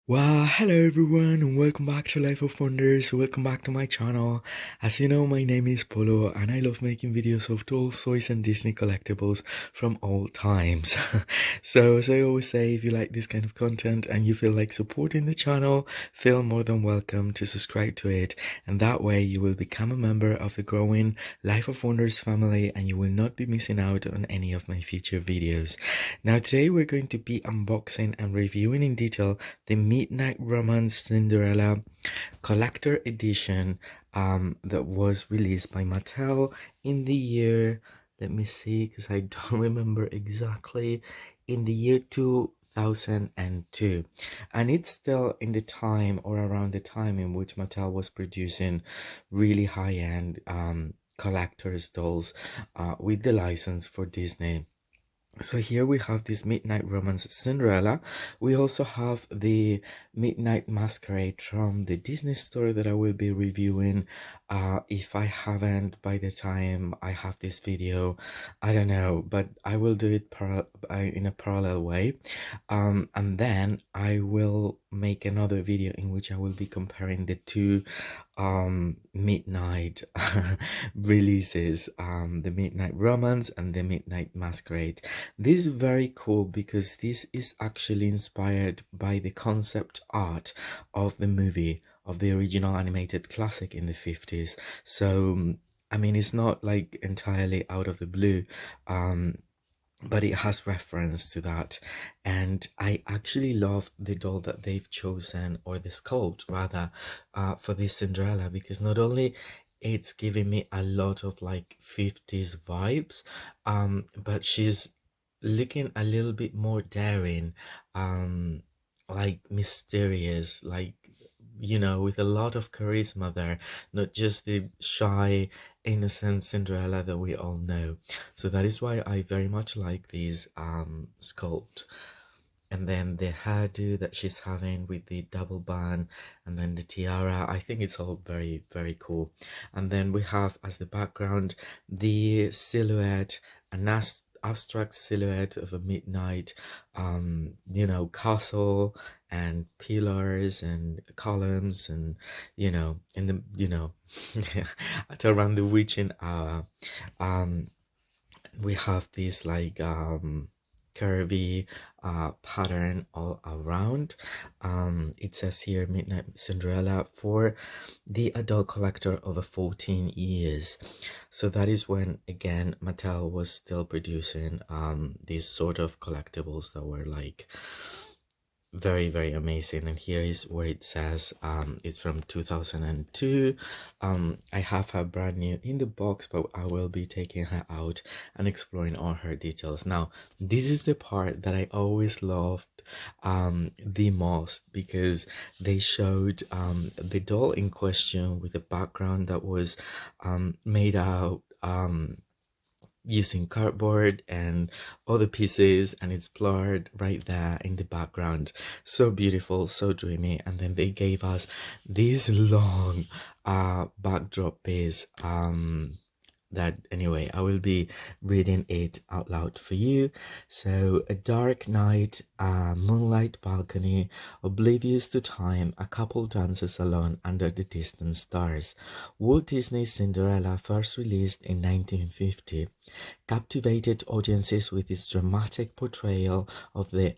Wow, hello everyone and welcome back to Life of Wonders. Welcome back to my channel. As you know, my name is Polo and I love making videos of dolls, toys and Disney collectibles from all times. So as I always say, if you like this kind of content and you feel like supporting the channel, feel more than welcome to subscribe to it, and that way you will become a member of the growing Life of Wonders family and you will not be missing out on any of my future videos. Now today we're going to be unboxing and reviewing in detail the Midnight Romance Cinderella collector edition that was released by Mattel in the year, let me see because I don't remember exactly, in the year 2002, and it's still in the time or around the time in which Mattel was producing really high-end collector's dolls with the license for Disney. So here we have this Midnight Romance Cinderella. We also have the Midnight Masquerade from the Disney store that I will be reviewing. If I haven't by the time I have this video, I don't know, but I will do it in a parallel way. And then I will make another video in which I will be comparing the two midnight releases, the Midnight Romance and the Midnight Masquerade. This is very cool because this is actually inspired by the concept art of the movie, of the original animated classic in the 50s. So I mean, it's not like entirely out of the blue, but it has reference to that. And I actually love the doll that they've chosen, or the sculpt rather, for this Cinderella, because not only it's giving me a lot of like 50s vibes, but she's looking a little bit more daring, like mysterious, like, you know, with a lot of charisma there, not just the shy innocent Cinderella that we all know. So that is why I very much like these sculpt. And then the hairdo that she's having with the double bun, and then the tiara, I think it's all very, very cool. And then we have as the background the silhouette, an abstract silhouette of a midnight, you know, castle and pillars and columns, and you know, in the, you know, at around the witching hour. We have this like curvy pattern all around. It says here Midnight Cinderella for the adult collector over 14 years. So that is when again Mattel was still producing these sort of collectibles that were like very, very amazing. And here is where it says it's from 2002. I have her brand new in the box, but I will be taking her out and exploring all her details. Now this is the part that I always loved the most, because they showed the doll in question with a background that was made out using cardboard and other pieces, and it's blurred right there in the background. So beautiful, so dreamy. And then they gave us this long backdrop piece that, anyway, I will be reading it out loud for you. So, a dark night, moonlight balcony, oblivious to time, a couple dances alone under the distant stars. Walt Disney's Cinderella, first released in 1950, captivated audiences with its dramatic portrayal of the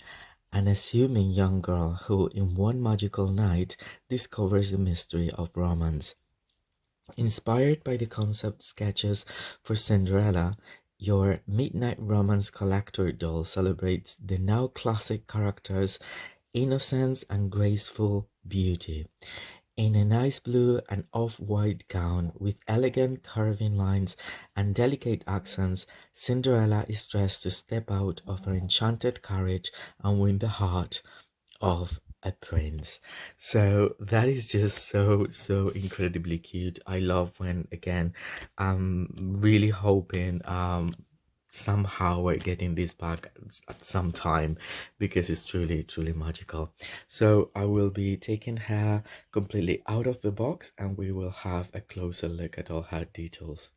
unassuming young girl who, in one magical night, discovers the mystery of romance. Inspired by the concept sketches for Cinderella, your Midnight Romance collector doll celebrates the now classic character's innocence and graceful beauty. In a nice blue and off-white gown with elegant curving lines and delicate accents, Cinderella is dressed to step out of her enchanted carriage and win the heart of a prince. So that is just so incredibly cute. I love when, again, I'm really hoping somehow we're getting this back at some time, because it's truly magical. So I will be taking her completely out of the box and we will have a closer look at all her details.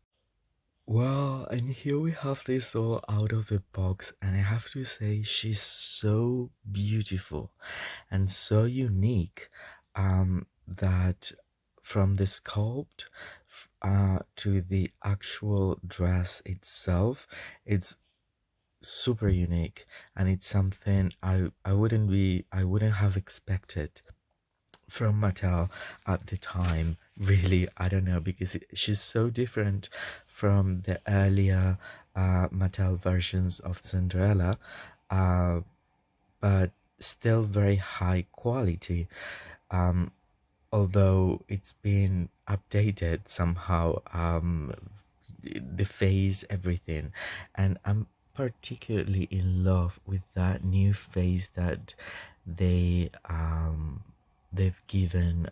Well, and here we have this all out of the box, and I have to say, she's so beautiful and so unique, that from the sculpt to the actual dress itself, it's super unique, and it's something I wouldn't have expected from Mattel at the time. Really, I don't know, because she's so different from the earlier Mattel versions of Cinderella, uh, but still very high quality. Um, Although it's been updated somehow, the face, everything, and I'm particularly in love with that new face that they they've given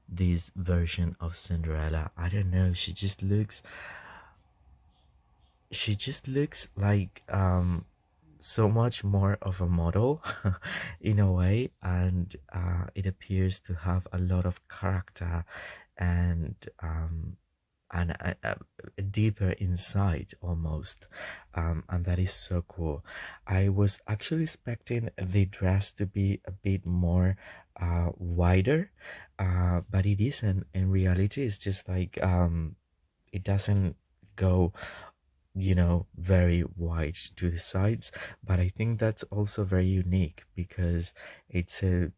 this version of Cinderella. I don't know, she just looks like so much more of a model in a way, and it appears to have a lot of character and a deeper insight almost, and that is so cool. I was actually expecting the dress to be a bit more wider, but it isn't. In reality, it's just like it doesn't go, very wide to the sides, but I think that's also very unique because it's a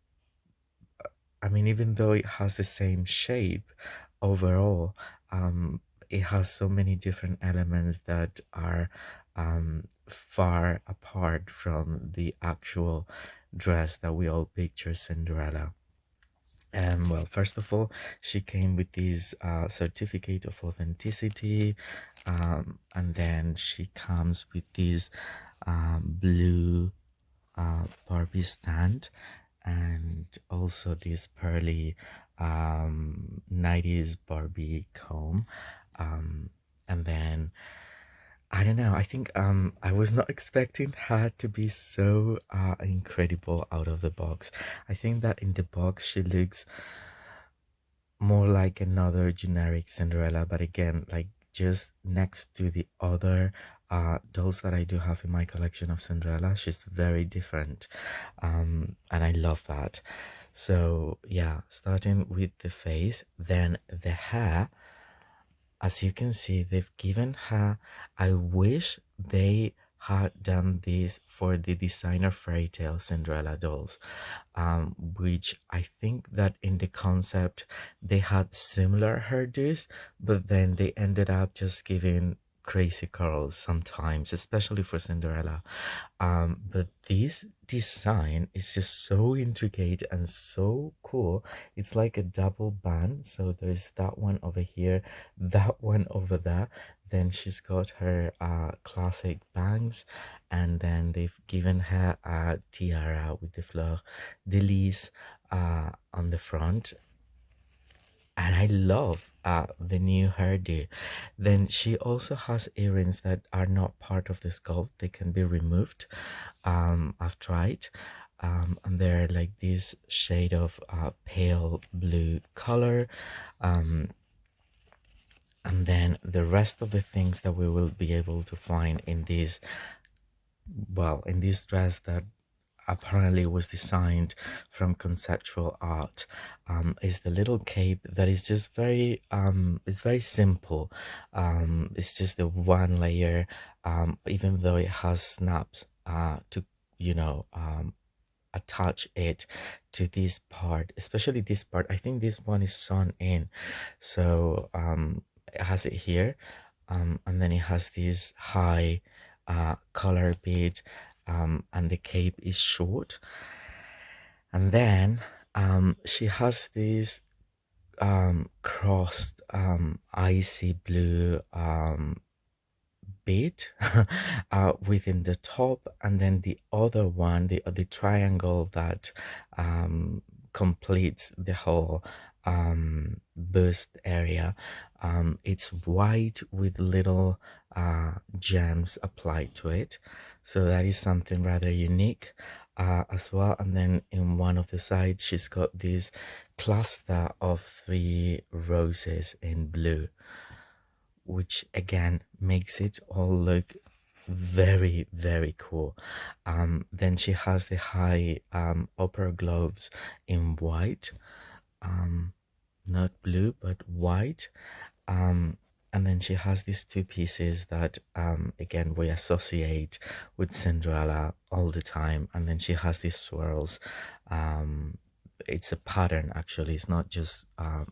I mean, even though it has the same shape overall, it has so many different elements that are far apart from the actual dress that we all picture Cinderella. And well, first of all, she came with this certificate of authenticity, and then she comes with this blue Barbie stand, and also this pearly 90s Barbie comb. Um, and then I don't know. I think I was not expecting her to be so incredible out of the box. I think that in the box she looks more like another generic Cinderella, but again, like just next to the other dolls that I do have in my collection of Cinderella, she's very different, and I love that. So yeah, starting with the face, then the hair. As you can see, they've given her, I wish they had done this for the designer fairy tale Cinderella dolls, which I think that in the concept they had similar hairdos, but then they ended up just giving crazy curls sometimes, especially for Cinderella. But this design is just so intricate and so cool. It's like a double band. So there's that one over here, that one over there. Then she's got her classic bangs, and then they've given her a tiara with the fleur de lis on the front, and I love the new hairdo. Then she also has earrings that are not part of the sculpt; they can be removed. I've tried, and they're like this shade of pale blue color. Um, and then the rest of the things that we will be able to find in this, well, in this dress that apparently was designed from conceptual art, is the little cape that is just very it's very simple. It's just the one layer, even though it has snaps to, you know um, attach it to this part, especially this part. I think this one is sewn in, so it has it here, and then it has this high collar bead, and the cape is short, and then she has this crossed icy blue bit within the top, and then the other one, the triangle that completes the whole bust area, it's white with little gems applied to it, so that is something rather unique as well. And then in one of the sides she's got this cluster of 3 roses in blue, which again makes it all look very, very cool. Then she has the high opera gloves in white, um, not blue but white. um, and then she has these two pieces that again we associate with Cinderella all the time. And then she has these swirls. It's a pattern, actually. It's not just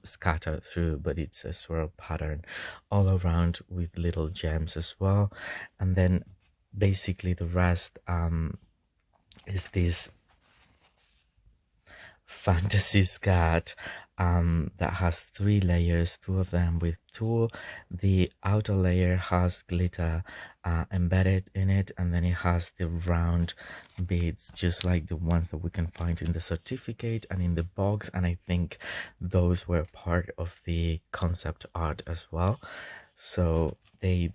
scattered through, but it's a swirl pattern all around with little gems as well. And then basically the rest is this fantasy skirt that has 3 layers, two of them with tulle. The outer layer has glitter embedded in it, and then it has the round beads just like the ones that we can find in the certificate and in the box. And I think those were part of the concept art as well. So they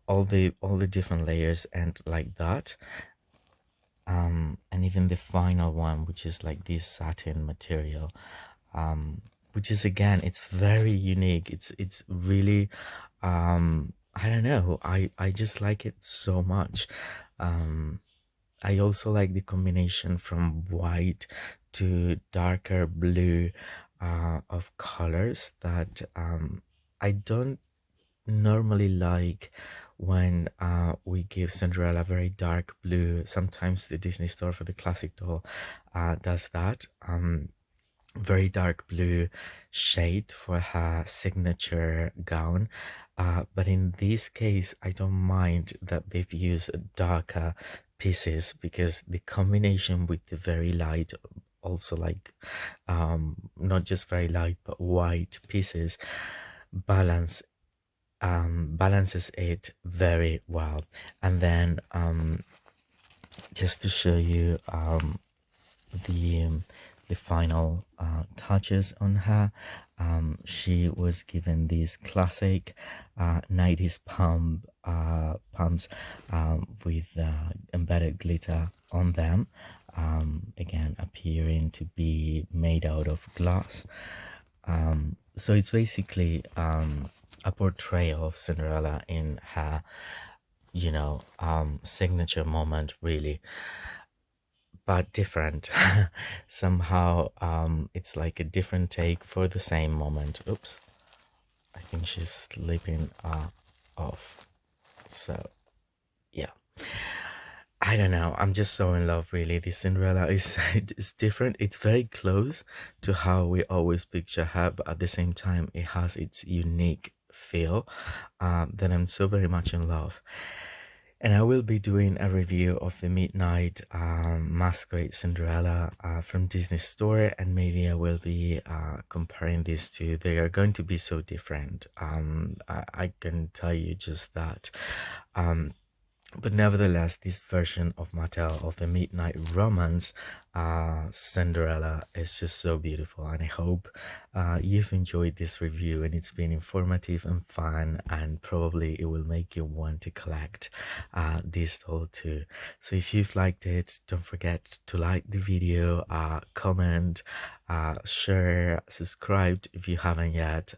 all the different layers end like that. And even the final one, which is like this satin material, which is, again, it's very unique. It's really, I don't know, I just like it so much. I also like the combination from white to darker blue of colors that I don't normally like when we give Cinderella very dark blue. Sometimes the Disney store for the classic doll does that. Very dark blue shade for her signature gown. But in this case, I don't mind that they've used darker pieces, because the combination with the very light, also like not just very light but white pieces, balance balances it very well. And then just to show you the the final touches on her, she was given these classic 90s pumps with embedded glitter on them, again appearing to be made out of glass. So it's basically a portrayal of Cinderella in her, signature moment, really, but different. Somehow, it's like a different take for the same moment. Oops, I think she's slipping off. So, yeah. I don't know. I'm just so in love, really. This Cinderella is it's different. It's very close to how we always picture her, but at the same time, it has its unique feel that I'm so very much in love. And I will be doing a review of the Midnight Masquerade Cinderella from Disney Store, and maybe I will be comparing these two. They are going to be so different. I can tell you just that. But nevertheless, this version of Mattel of the Midnight Romance Cinderella is just so beautiful, and I hope you've enjoyed this review and it's been informative and fun, and probably it will make you want to collect this doll too. So if you've liked it, don't forget to like the video, comment, share, subscribe if you haven't yet.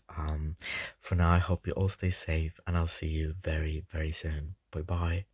For now, I hope you all stay safe, and I'll see you very, very soon. Bye bye.